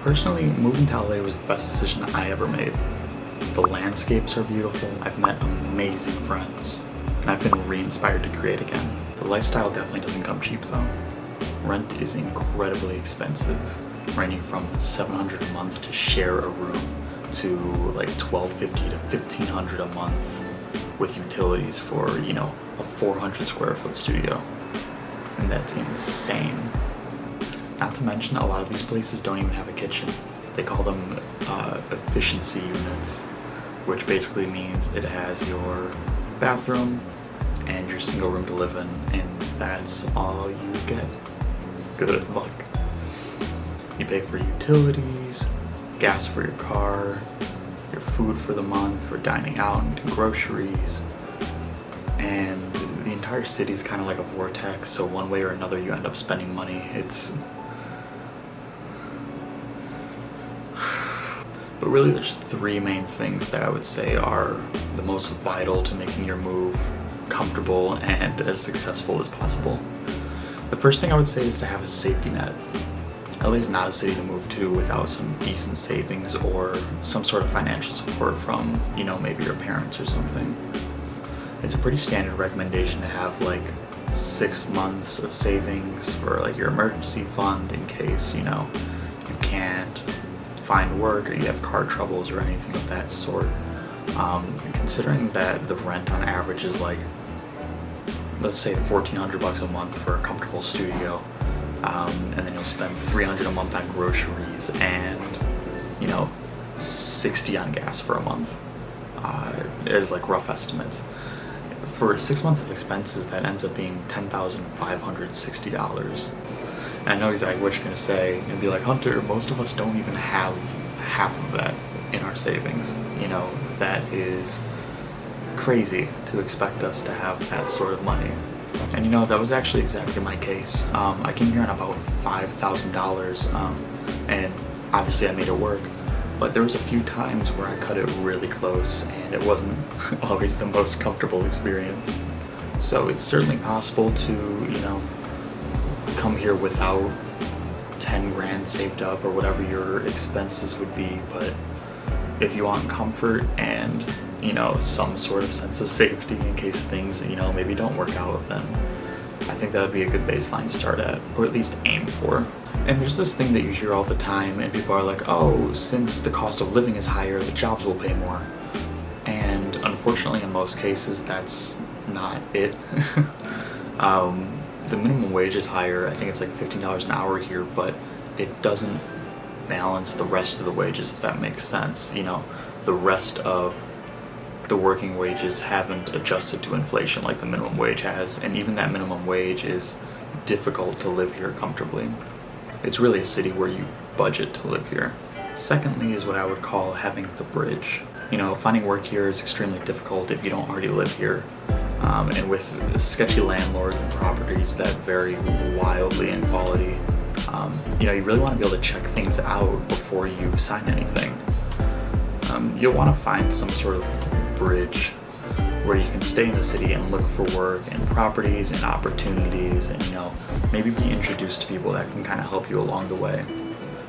Personally, moving to LA was the best decision I ever made. The landscapes are beautiful, I've met amazing friends, and I've been re-inspired to create again. The lifestyle definitely doesn't come cheap though. Rent is incredibly expensive, ranging from $700 a month to share a room to like $1,250 to $1,500 a month with utilities for, a 400 square foot studio. And that's insane. Not to mention, a lot of these places don't even have a kitchen. They call them efficiency units, which basically means it has your bathroom and your single room to live in, and that's all you get. Good luck. You pay for utilities, gas for your car, your food for the month, for dining out and groceries, and the entire city's kind of like a vortex, so one way or another you end up spending money. But really there's three main things that I would say are the most vital to making your move comfortable and as successful as possible. The first thing I would say is to have a safety net. LA is not a city to move to without some decent savings or some sort of financial support from, maybe your parents or something. It's a pretty standard recommendation to have like 6 months of savings for like your emergency fund in case, you can't find work or you have car troubles or anything of that sort. Considering that the rent on average is like, let's say $1,400 a month for a comfortable studio, and then you'll spend $300 a month on groceries and $60 on gas for a month, as like rough estimates. For 6 months of expenses, that ends up being $10,560. And I know exactly what you're gonna say and be like, Hunter, most of us don't even have half of that in our savings. That is crazy to expect us to have that sort of money. And that was actually exactly my case. I came here on about $5,000, and obviously I made it work, but there was a few times where I cut it really close and it wasn't always the most comfortable experience. So it's certainly possible to, come here without 10 grand saved up or whatever your expenses would be, but if you want comfort and some sort of sense of safety in case things maybe don't work out, then I think that would be a good baseline to start at, or at least aim for. And there's this thing that you hear all the time, and people are like, oh, since the cost of living is higher, the jobs will pay more. And unfortunately in most cases that's not it. The minimum wage is higher. I think it's like $15 an hour here, but it doesn't balance the rest of the wages, if that makes sense. The rest of the working wages haven't adjusted to inflation like the minimum wage has, and even that minimum wage is difficult to live here comfortably. It's really a city where you budget to live here. Secondly is what I would call having the bridge. Finding work here is extremely difficult if you don't already live here. And with sketchy landlords and properties that vary wildly in quality, you really want to be able to check things out before you sign anything. You'll want to find some sort of bridge where you can stay in the city and look for work and properties and opportunities and, maybe be introduced to people that can kind of help you along the way.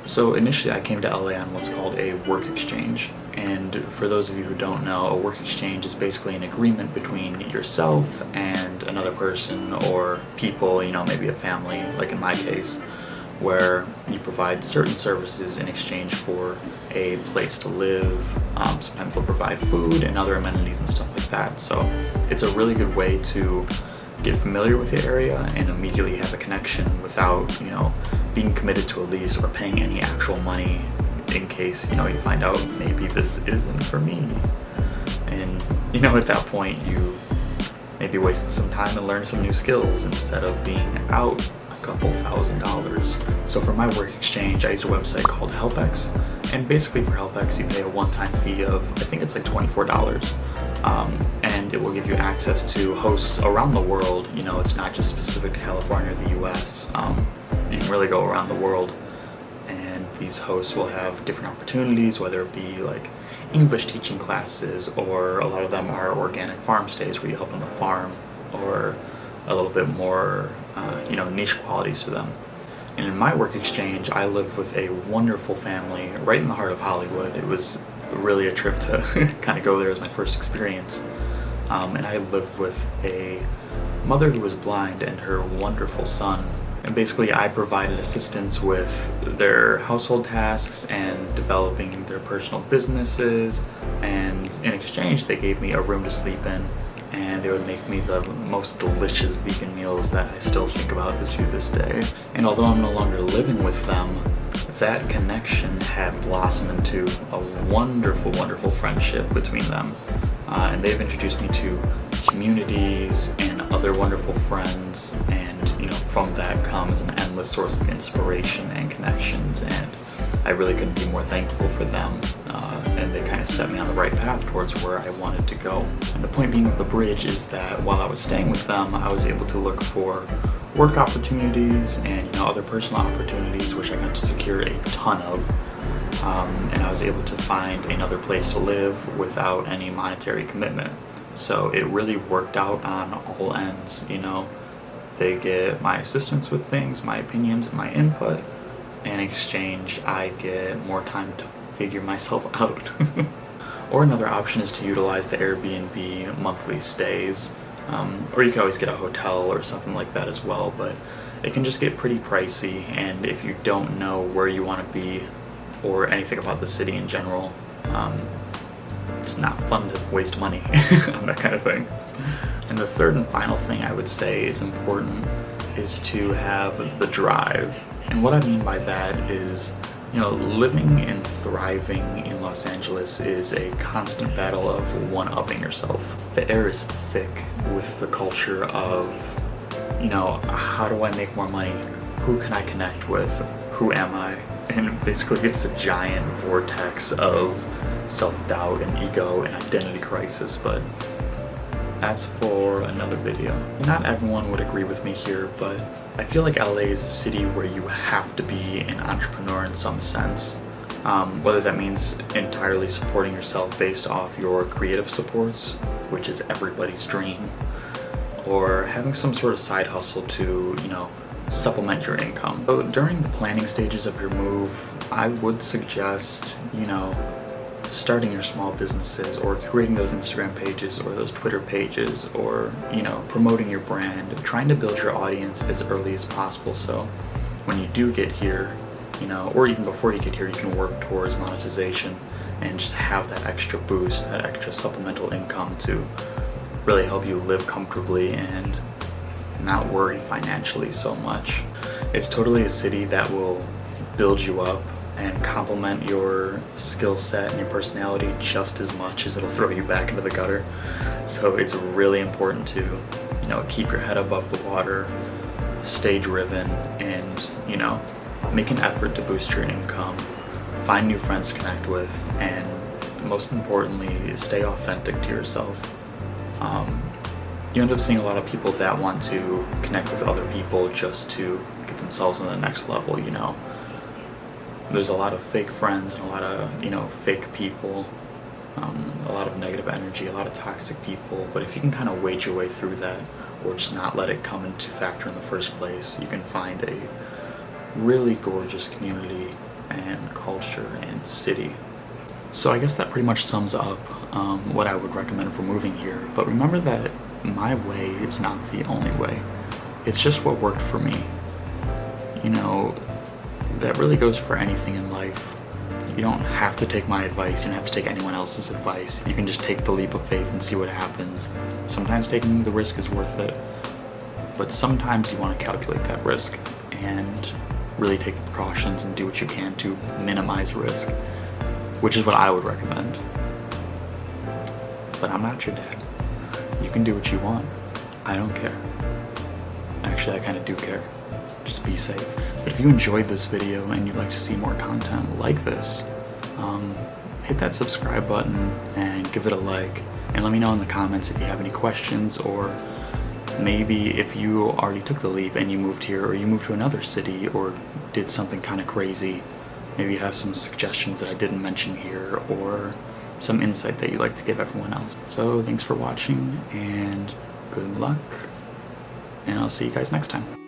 So initially I came to LA on what's called a work exchange. And for those of you who don't know, a work exchange is basically an agreement between yourself and another person or people, maybe a family, like in my case, where you provide certain services in exchange for a place to live. Sometimes they'll provide food and other amenities and stuff like that. So it's a really good way to get familiar with the area and immediately have a connection without, being committed to a lease or paying any actual money in case, you find out maybe this isn't for me. And, at that point you maybe wasted some time and learned some new skills instead of being out a couple $1,000s. So for my work exchange, I used a website called HelpX, and basically for HelpX you pay a one-time fee of, I think it's like $24, and it will give you access to hosts around the world. It's not just specific to California or the US. You can really go around the world, and these hosts will have different opportunities, whether it be like English teaching classes, or a lot of them are organic farm stays where you help on the farm, or a little bit more niche qualities to them. And in my work exchange, I lived with a wonderful family right in the heart of Hollywood. It was really a trip to kind of go there as my first experience. And I lived with a mother who was blind and her wonderful son. And basically I provided assistance with their household tasks and developing their personal businesses, and in exchange they gave me a room to sleep in, and they would make me the most delicious vegan meals that I still think about to this day. And although I'm no longer living with them, that connection had blossomed into a wonderful, wonderful friendship between them. And they've introduced me to communities and other wonderful friends, and from that comes an endless source of inspiration and connections, and I really couldn't be more thankful for them. And they kind of set me on the right path towards where I wanted to go. And the point being of the bridge is that while I was staying with them, I was able to look for work opportunities and other personal opportunities, which I got to secure a ton of. And I was able to find another place to live without any monetary commitment. So it really worked out on all ends. They get my assistance with things, my opinions, and my input. In exchange, I get more time to figure myself out. Or another option is to utilize the Airbnb monthly stays. Or you can always get a hotel or something like that as well, but it can just get pretty pricey, and if you don't know where you want to be or anything about the city in general, it's not fun to waste money on that kind of thing. And the third and final thing I would say is important is to have the drive. And what I mean by that is, living and thriving in Los Angeles is a constant battle of one-upping yourself. The air is thick with the culture of, how do I make more money? Who can I connect with? Who am I? And basically it's a giant vortex of self-doubt and ego and identity crisis, but that's for another video. Not everyone would agree with me here, but I feel like LA is a city where you have to be an entrepreneur in some sense. Whether that means entirely supporting yourself based off your creative supports, which is everybody's dream, or having some sort of side hustle to, supplement your income. So during the planning stages of your move, I would suggest, starting your small businesses, or creating those Instagram pages or those Twitter pages, or promoting your brand, trying to build your audience as early as possible, so when you do get here, or even before you get here, you can work towards monetization and just have that extra boost, that extra supplemental income to really help you live comfortably and not worry financially so much. It's totally a city that will build you up and complement your skill set and your personality just as much as it'll throw you back into the gutter. So it's really important to, keep your head above the water, stay driven, and, make an effort to boost your income, find new friends to connect with, and most importantly, stay authentic to yourself. You end up seeing a lot of people that want to connect with other people just to get themselves on the next level, There's a lot of fake friends and a lot of, fake people, a lot of negative energy, a lot of toxic people. But if you can kind of wade your way through that, or just not let it come into factor in the first place, you can find a really gorgeous community and culture and city. So I guess that pretty much sums up what I would recommend for moving here. But remember that my way is not the only way. It's just what worked for me. That really goes for anything in life. You don't have to take my advice, you don't have to take anyone else's advice. You can just take the leap of faith and see what happens. Sometimes taking the risk is worth it, but sometimes you want to calculate that risk and really take the precautions and do what you can to minimize risk, which is what I would recommend. But I'm not your dad. You can do what you want. I don't care. Actually, I kind of do care. Just be safe. But if you enjoyed this video and you'd like to see more content like this, hit that subscribe button and give it a like, and let me know in the comments if you have any questions, or maybe if you already took the leap and you moved here, or you moved to another city, or did something kind of crazy. Maybe you have some suggestions that I didn't mention here, or some insight that you'd like to give everyone else. So thanks for watching, and good luck, and I'll see you guys next time.